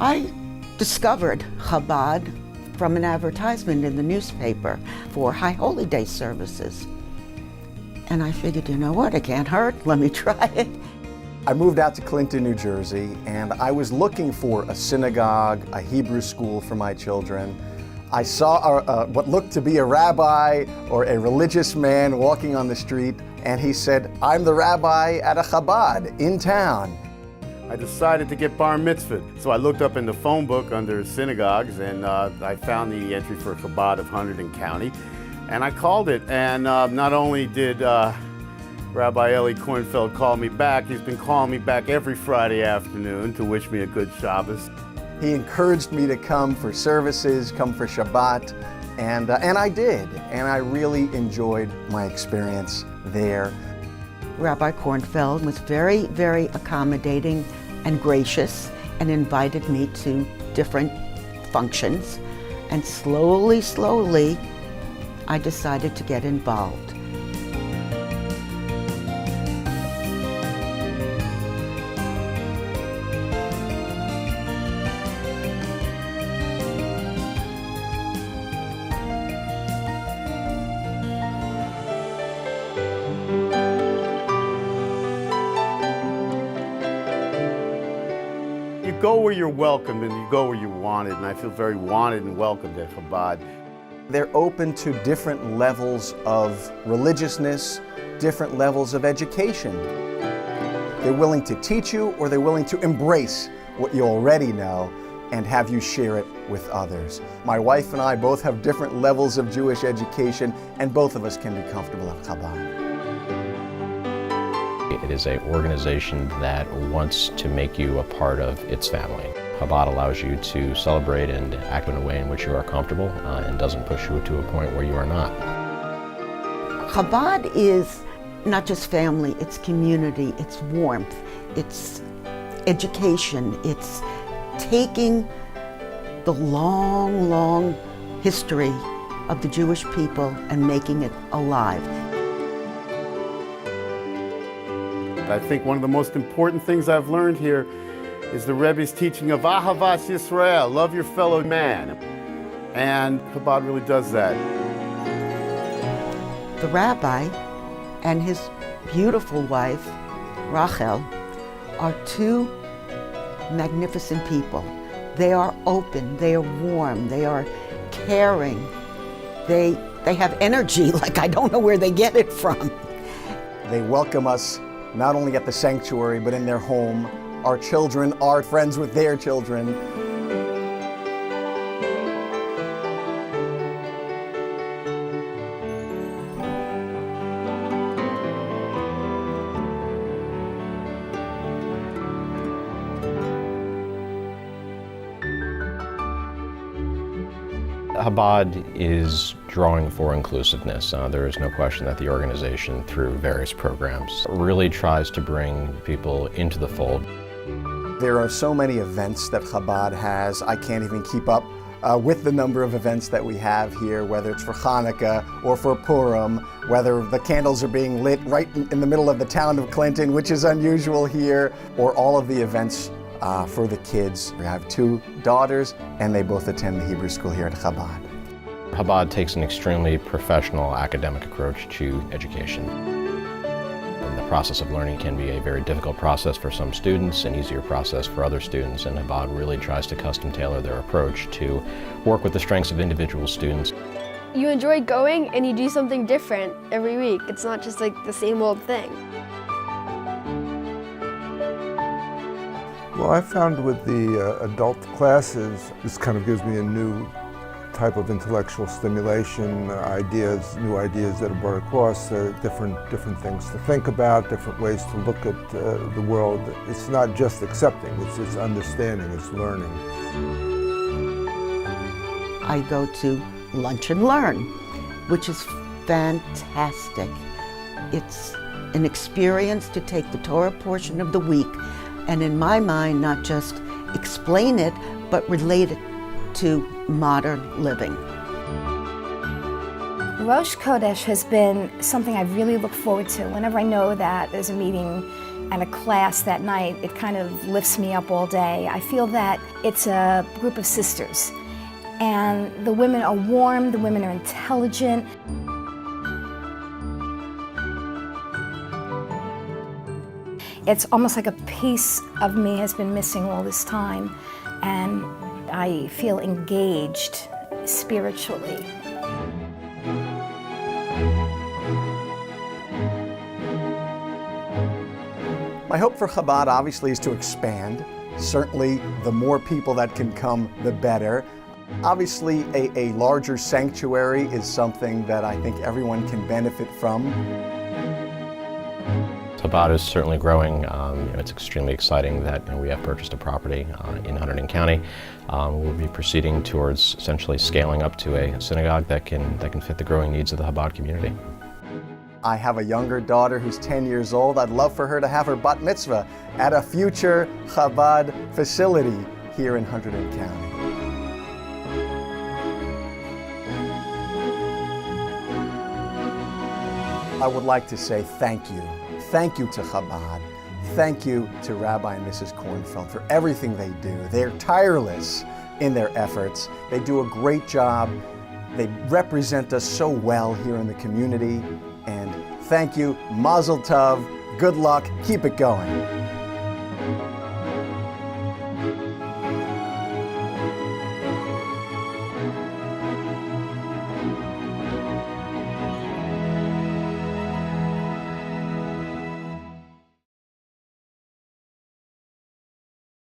I discovered Chabad from an advertisement in the newspaper for High Holy Day services. And I figured, you know what, it can't hurt, let me try it. I moved out to Clinton, New Jersey, and I was looking for a synagogue, a Hebrew school for my children. I saw what looked to be a rabbi or a religious man walking on the street, and he said, "I'm the rabbi at a Chabad in town." I decided to get bar mitzvahed. So I looked up in the phone book under synagogues, and I found the entry for Chabad of Hunterdon County. And I called it, and not only did Rabbi Eli Kornfeld call me back, he's been calling me back every Friday afternoon to wish me a good Shabbos. He encouraged me to come for services, come for Shabbat, and I did. And I really enjoyed my experience there. Rabbi Kornfeld was very, very accommodating and gracious and invited me to different functions. And slowly, slowly, I decided to get involved. You go where you're welcomed and you go where you're wanted, and I feel very wanted and welcomed at Chabad. They're open to different levels of religiousness, different levels of education. They're willing to teach you, or they're willing to embrace what you already know and have you share it with others. My wife and I both have different levels of Jewish education, and both of us can be comfortable at Chabad. It is an organization that wants to make you a part of its family. Chabad allows you to celebrate and act in a way in which you are comfortable and doesn't push you to a point where you are not. Chabad is not just family, it's community, it's warmth, it's education, it's taking the long, long history of the Jewish people and making it alive. I think one of the most important things I've learned here is the Rebbe's teaching of Ahavas Yisrael, love your fellow man. And Chabad really does that. The rabbi and his beautiful wife, Rachel, are two magnificent people. They are open, they are warm, they are caring. They have energy like I don't know where they get it from. They welcome us not only at the sanctuary, but in their home. Our children are friends with their children. Chabad is drawing for inclusiveness. There is no question that the organization, through various programs, really tries to bring people into the fold. There are so many events that Chabad has. I can't even keep up with the number of events that we have here, whether it's for Hanukkah or for Purim, whether the candles are being lit right in the middle of the town of Clinton, which is unusual here, or all of the events for the kids. We have two daughters, and they both attend the Hebrew school here at Chabad. Chabad takes an extremely professional academic approach to education. And the process of learning can be a very difficult process for some students, an easier process for other students, and Chabad really tries to custom tailor their approach to work with the strengths of individual students. You enjoy going and you do something different every week. It's not just like the same old thing. Well, I found with the adult classes, this kind of gives me a new type of intellectual stimulation, new ideas that are brought across, different things to think about, different ways to look at the world. It's not just accepting, it's understanding, it's learning. I go to Lunch and Learn, which is fantastic. It's an experience to take the Torah portion of the week and, in my mind, not just explain it, but relate it to modern living. Rosh Chodesh has been something I really look forward to. Whenever I know that there's a meeting and a class that night, it kind of lifts me up all day. I feel that it's a group of sisters, and the women are warm, the women are intelligent. It's almost like a piece of me has been missing all this time, and I feel engaged spiritually. My hope for Chabad obviously is to expand. Certainly, the more people that can come, the better. Obviously, a larger sanctuary is something that I think everyone can benefit from. Chabad is certainly growing. It's extremely exciting that we have purchased a property in Hunterdon County. We'll be proceeding towards essentially scaling up to a synagogue that can fit the growing needs of the Chabad community. I have a younger daughter who's 10 years old. I'd love for her to have her bat mitzvah at a future Chabad facility here in Hunterdon County. I would like to say thank you. Thank you to Chabad. Thank you to Rabbi and Mrs. Kornfeld for everything they do. They're tireless in their efforts. They do a great job. They represent us so well here in the community. And thank you, Mazel Tov, good luck, keep it going.